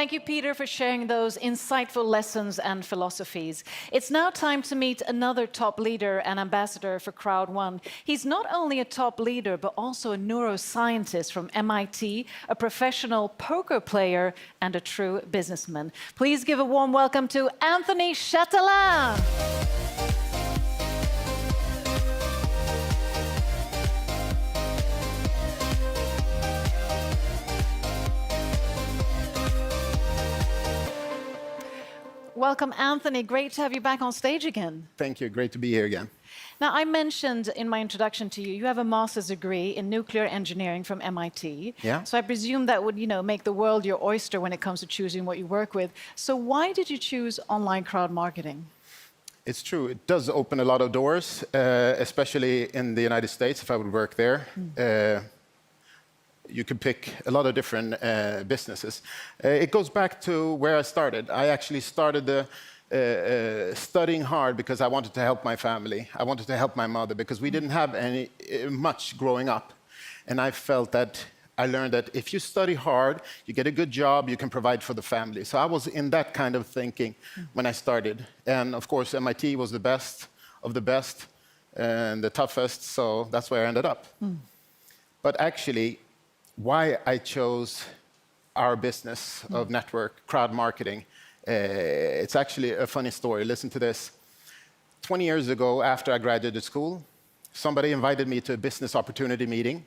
Thank you, Peter, for sharing those insightful lessons and philosophies. It's now time to meet another top leader and ambassador for Crowd1. He's not only a top leader, but also a neuroscientist from MIT, a professional poker player, and a true businessman. Please give a warm welcome to Anthony Shatelain. Welcome, Anthony. Great to have you back on stage again. Thank you. Great to be here again. Now, I mentioned in my introduction to you, you have a master's degree in nuclear engineering from MIT. Yeah. So I presume that would, make the world your oyster when it comes to choosing what you work with. So why did you choose online crowd marketing? It's true. It does open a lot of doors, especially in the United States, if I would work there. You could pick a lot of different businesses. It goes back to where I started. I actually started studying hard because I wanted to help my family. I wanted to help my mother because we didn't have much growing up. And I felt that I learned that if you study hard, you get a good job, you can provide for the family. So I was in that kind of thinking when I started. And of course, MIT was the best of the best and the toughest, so that's where I ended up. But actually, why I chose our business of network crowd marketing, it's actually a funny story. Listen to this. 20 years ago, after I graduated school, somebody invited me to a business opportunity meeting,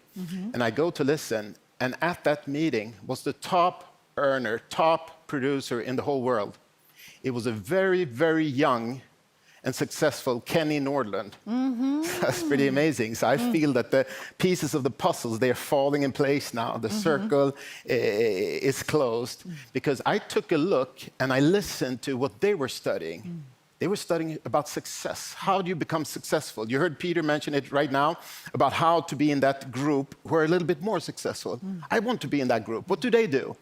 and I go to listen, and at that meeting was the top earner, top producer in the whole world. It was a very, very young and successful Kenny Nordland. That's pretty amazing. So I feel that the pieces of the puzzles, they're falling in place now. The circle is closed because I took a look and I listened to what they were studying. They were studying about success. How do you become successful? You heard Peter mention it right now about how to be in that group who are a little bit more successful. I want to be in that group. What do they do?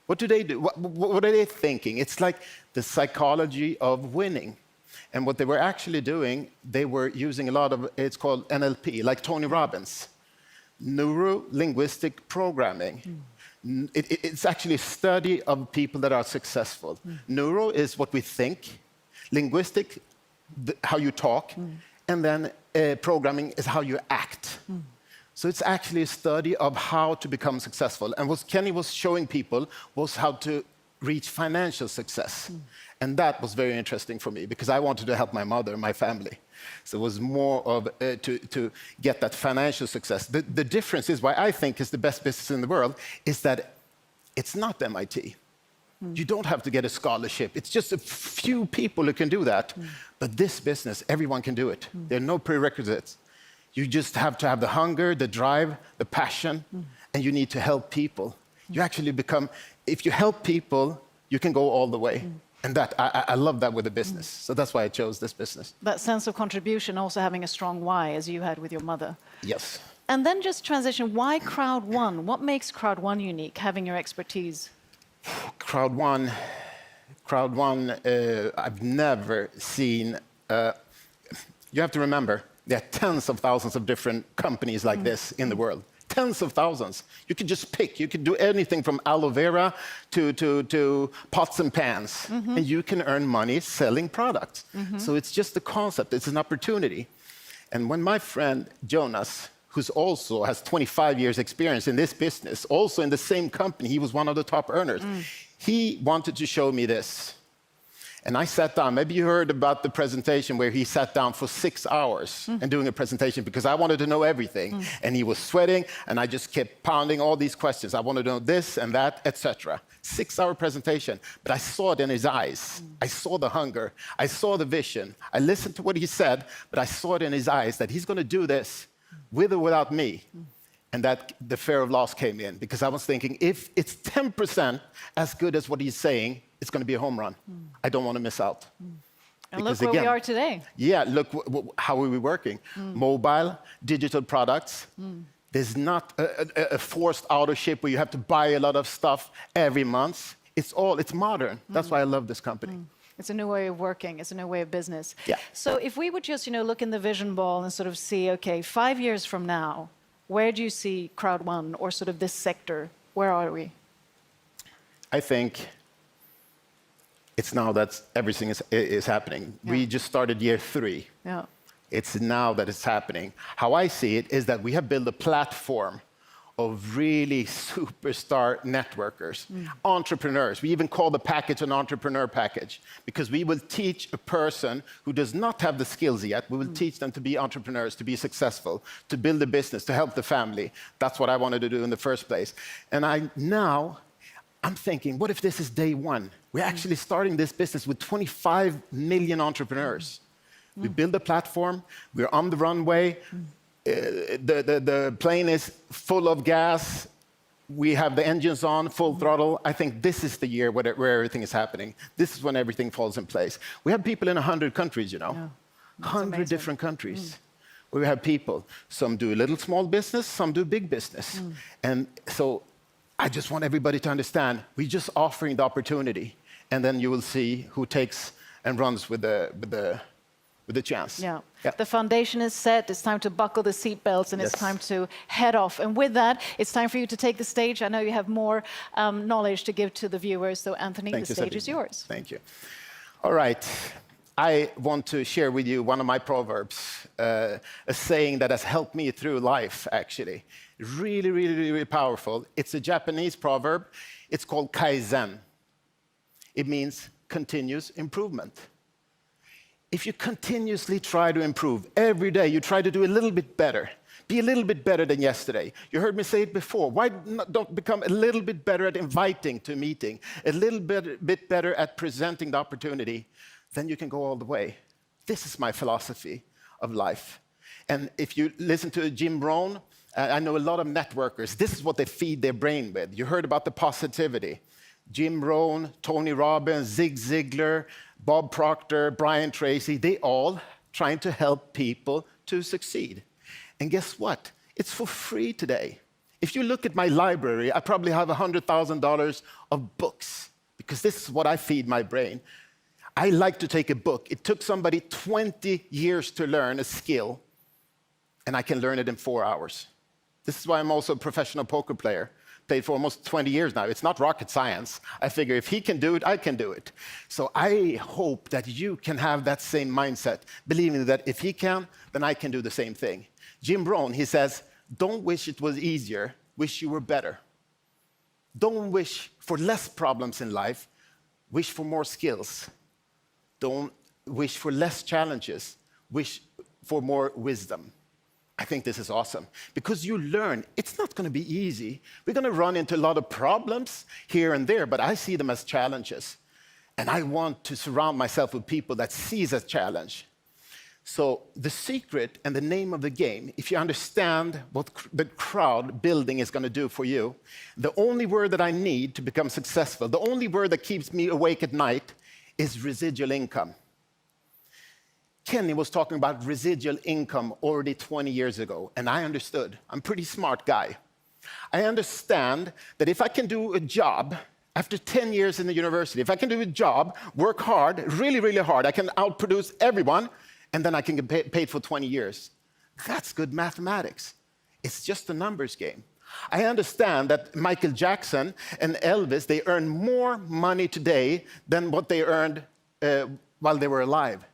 What do they do? What are they thinking? It's like the psychology of winning. And what they were actually doing, they were using a lot of, it's called NLP, like Tony Robbins, neuro-linguistic programming. It's actually a study of people that are successful. Neuro is what we think, linguistic, how you talk, and then programming is how you act. So it's actually a study of how to become successful. And what Kenny was showing people was how to reach financial success. And that was very interesting for me because I wanted to help my mother and my family. So it was more of to get that financial success. The difference is why I think is the best business in the world is that it's not MIT. You don't have to get a scholarship. It's just a few people who can do that. But this business, everyone can do it. There are no prerequisites. You just have to have the hunger, the drive, the passion, and you need to help people. You actually become, if you help people, you can go all the way. And that, I love that with the business. So that's why I chose this business. That sense of contribution, also having a strong why, as you had with your mother. Yes. And then just transition, why Crowd1? What makes Crowd1 unique, having your expertise? Crowd1, I've never seen, you have to remember, there are tens of thousands of different companies like this in the world. Tens of thousands. You can just pick. You can do anything from aloe vera to pots and pans. And you can earn money selling products. So it's just the concept. It's an opportunity. And when my friend Jonas, who's also has 25 years experience in this business, also in the same company, he was one of the top earners. He wanted to show me this. And I sat down. Maybe you heard about the presentation where he sat down for 6 hours and doing a presentation because I wanted to know everything. And he was sweating, and I just kept pounding all these questions. I wanted to know this and that, etc. 6-hour presentation. But I saw it in his eyes. I saw the hunger. I saw the vision. I listened to what he said, but I saw it in his eyes that he's going to do this with or without me. And that the fear of loss came in because I was thinking, if it's 10% as good as what he's saying, it's going to be a home run. I don't want to miss out. And look where we are today. Yeah, look how are we working. Mobile, digital products. There's not a forced auto-ship where you have to buy a lot of stuff every month. It's modern. That's why I love this company. It's a new way of working. It's a new way of business. Yeah. So if we would just, look in the vision ball and sort of see, okay, 5 years from now, where do you see Crowd1 or sort of this sector? Where are we? I think It's now that everything is happening. We just started year 3. Yeah. It's now that it's happening. How I see it is that we have built a platform of really superstar networkers, entrepreneurs. We even call the package an entrepreneur package because we will teach a person who does not have the skills yet, we will teach them to be entrepreneurs, to be successful, to build a business, to help the family. That's what I wanted to do in the first place. And I'm thinking, what if this is day 1? We're actually starting this business with 25 million entrepreneurs. We build a platform, we're on the runway, the plane is full of gas, we have the engines on, full throttle. I think this is the year where everything is happening. This is when everything falls in place. We have people in 100 countries, you know. Yeah. 100 different countries. We have people, some do a little small business, some do big business. And so I just want everybody to understand, we're just offering the opportunity, and then you will see who takes and runs with the chance. Yeah. The foundation is set. It's time to buckle the seatbelts, and it's Yes. time to head off. And with that, it's time for you to take the stage. I know you have more knowledge to give to the viewers. So, Anthony, Thank the you, stage is Sabine. yours. Thank you. All right. I want to share with you one of my proverbs, a saying that has helped me through life, actually. Really, really, really powerful. It's a Japanese proverb. It's called kaizen. It means continuous improvement. If you continuously try to improve, every day you try to do a little bit better, be a little bit better than yesterday. You heard me say it before. Why don't become a little bit better at inviting to a meeting, a little bit better at presenting the opportunity? Then you can go all the way. This is my philosophy of life. And if you listen to Jim Rohn, I know a lot of networkers, this is what they feed their brain with. You heard about the positivity. Jim Rohn, Tony Robbins, Zig Ziglar, Bob Proctor, Brian Tracy, they all trying to help people to succeed. And guess what? It's for free today. If you look at my library, I probably have $100,000 of books because this is what I feed my brain. I like to take a book. It took somebody 20 years to learn a skill, and I can learn it in 4 hours. This is why I'm also a professional poker player. Played for almost 20 years now. It's not rocket science. I figure if he can do it, I can do it. So I hope that you can have that same mindset, believing that if he can, then I can do the same thing. Jim Rohn, he says, don't wish it was easier, wish you were better. Don't wish for less problems in life, wish for more skills. Don't wish for less challenges, wish for more wisdom. I think this is awesome because you learn it's not going to be easy. We're going to run into a lot of problems here and there, but I see them as challenges. And I want to surround myself with people that sees a challenge. So the secret and the name of the game, if you understand what the crowd building is going to do for you, the only word that I need to become successful, the only word that keeps me awake at night is residual income. Kenny was talking about residual income already 20 years ago, and I understood. I'm a pretty smart guy. I understand that if I can do a job after 10 years in the university, if I can do a job, work hard, really, really hard, I can outproduce everyone, and then I can get paid for 20 years. That's good mathematics. It's just a numbers game. I understand that Michael Jackson and Elvis, they earn more money today than what they earned while they were alive.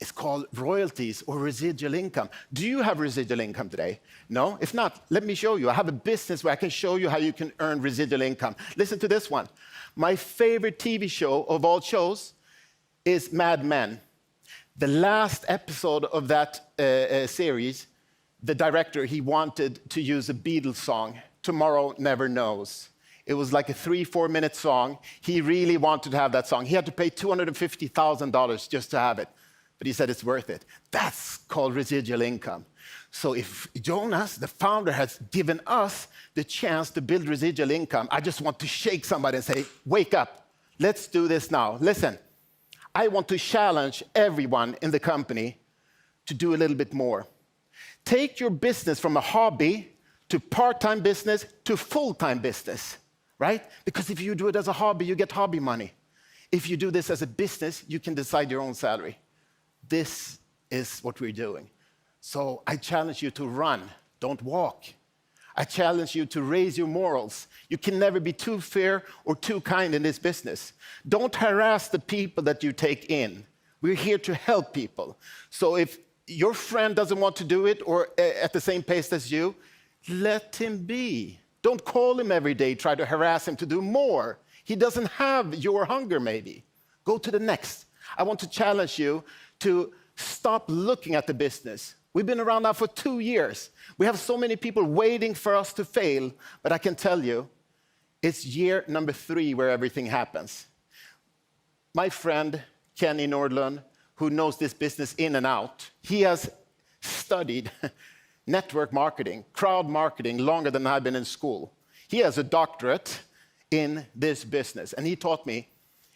It's called royalties or residual income. Do you have residual income today? No? If not, let me show you. I have a business where I can show you how you can earn residual income. Listen to this one. My favorite TV show of all shows is Mad Men. The last episode of that series, the director, he wanted to use a Beatles song, Tomorrow Never Knows. It was like a 3-4 minute song. He really wanted to have that song. He had to pay $250,000 just to have it. But he said it's worth it. That's called residual income. So if Jonas, the founder, has given us the chance to build residual income, I just want to shake somebody and say, wake up. Let's do this now. Listen, I want to challenge everyone in the company to do a little bit more. Take your business from a hobby to part-time business to full-time business, right? Because if you do it as a hobby, you get hobby money. If you do this as a business, you can decide your own salary. This is what we're doing. So I challenge you to run, don't walk. I challenge you to raise your morals. You can never be too fair or too kind in this business. Don't harass the people that you take in. We're here to help people. So if your friend doesn't want to do it or at the same pace as you, let him be. Don't call him every day, try to harass him to do more. He doesn't have your hunger, maybe. Go to the next. I want to challenge you to stop looking at the business. We've been around now for 2 years. We have so many people waiting for us to fail, but I can tell you, it's year number 3 where everything happens. My friend, Kenny Nordlund, who knows this business in and out, he has studied network marketing, crowd marketing, longer than I've been in school. He has a doctorate in this business, and he taught me,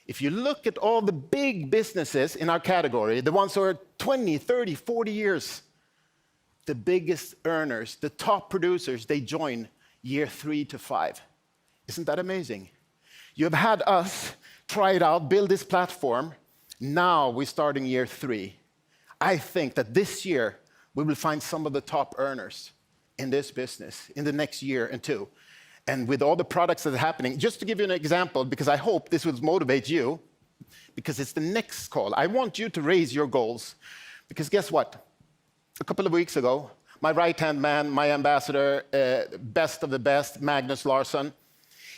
if you look at all the big businesses in our category, the ones who are 20, 30, 40 years, the biggest earners, the top producers, they join year 3 to 5. Isn't that amazing? You have had us try it out, build this platform. Now we're starting year 3. I think that this year we will find some of the top earners in this business in the next year and 2. And with all the products that are happening, just to give you an example, because I hope this will motivate you, because it's the next call. I want you to raise your goals, because guess what? A couple of weeks ago, my right-hand man, my ambassador, best of the best, Magnus Larsson,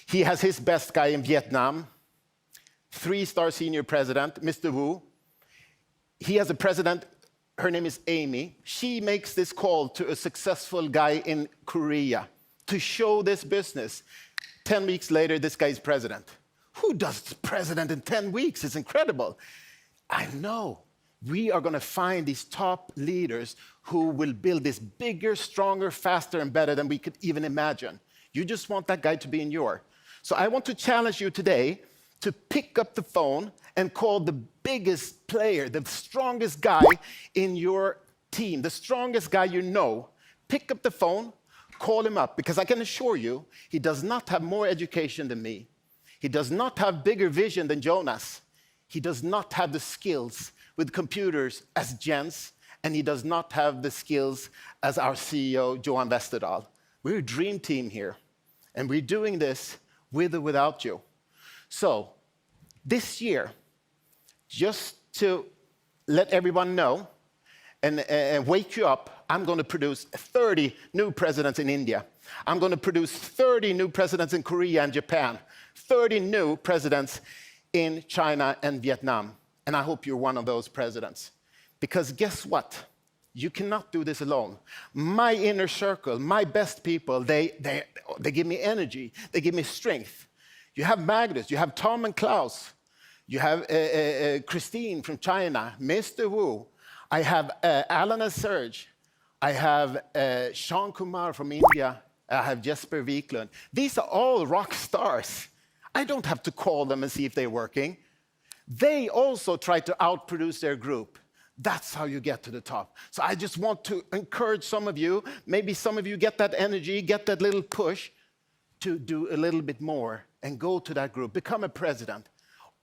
he has his best guy in Vietnam, 3-star senior president, Mr. Wu. He has a president, her name is Amy. She makes this call to a successful guy in Korea to show this business. 10 weeks later, this guy is president. Who does president in 10 weeks? It's incredible. I know. We are going to find these top leaders who will build this bigger, stronger, faster, and better than we could even imagine. You just want that guy to be in your. So I want to challenge you today to pick up the phone and call the biggest player, the strongest guy in your team, the strongest guy you know. Pick up the phone, call him up, because I can assure you, he does not have more education than me. He does not have bigger vision than Jonas. He does not have the skills with computers as Jens, and he does not have the skills as our CEO, Johan Westerdahl. We're a dream team here, and we're doing this with or without you. So this year, just to let everyone know and wake you up, I'm going to produce 30 new presidents in India. I'm going to produce 30 new presidents in Korea and Japan, 30 new presidents in China and Vietnam. And I hope you're one of those presidents. Because guess what? You cannot do this alone. My inner circle, my best people, they give me energy. They give me strength. You have Magnus, you have Tom and Klaus. You have Christine from China, Mr. Wu. I have Alan and Serge. I have Sean Kumar from India. I have Jesper Wiklund. These are all rock stars. I don't have to call them and see if they're working. They also try to outproduce their group. That's how you get to the top. So I just want to encourage some of you, maybe some of you get that energy, get that little push to do a little bit more and go to that group, become a president.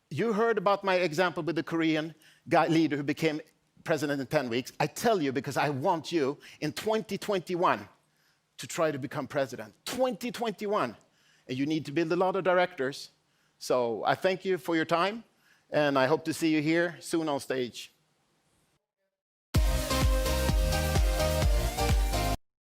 You heard about my example with the Korean guy leader who became president in 10 weeks. I tell you because I want you in 2021 to try to become president. 2021. And you need to build a lot of directors. So I thank you for your time, and I hope to see you here soon on stage.